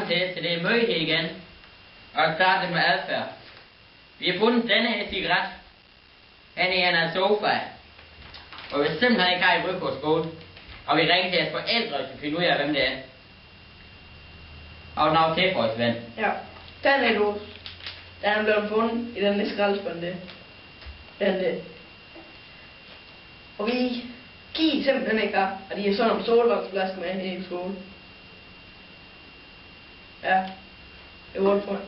kommet til det møde her igen. Og starte med adfærd. Vi har fundet denne her cigaret. Han er en af sofa. Og vi simpelthen ikke har i ryg på skole. Og vi ringer til jeres forældre, så finde ud af, hvem det er. Og navn til for os, ven. Ja, den er låst. Den er blevet fundet i den skraldespand der. Den der. Og vi giver simpelthen ikke af, at de er sådan en solvandsflaske med her i skole. Ja, det var for.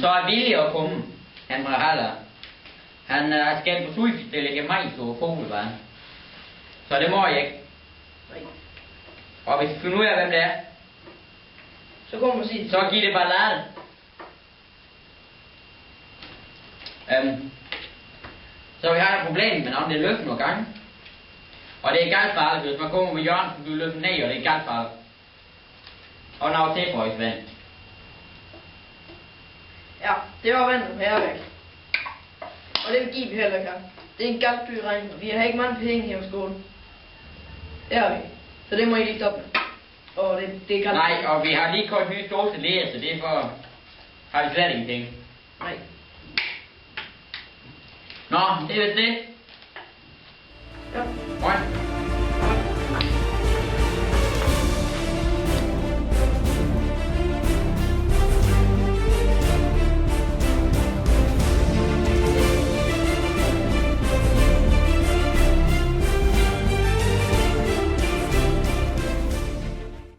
Så er Willy at komme. Han fra Haller. Han har skældt på sulfistilling i majs og fogelvand. Så det må jeg ikke. Nej. Og hvis vi finder ud af, hvem det er, Så kommer man sige. så giv det ballade. Så vi har et problem med navnet, det er løften nogle gange. Og det er galt farligt, hvis man kommer med hjørnet, så bliver løften ned, og det er galt farligt. Og navn til for os, ven. Ja, det var vandet på hervæk. Og det giver vi heller ikke her. Det er en galt dyr regning, og vi har ikke mange penge her på skolen. Det har vi. Så det må I lige stoppe med. Og det er galt. Nej, og vi har lige købt nye dåse læger, så derfor har vi slet ingenting. Nej. Nå, det er vist det. Ja. Hej.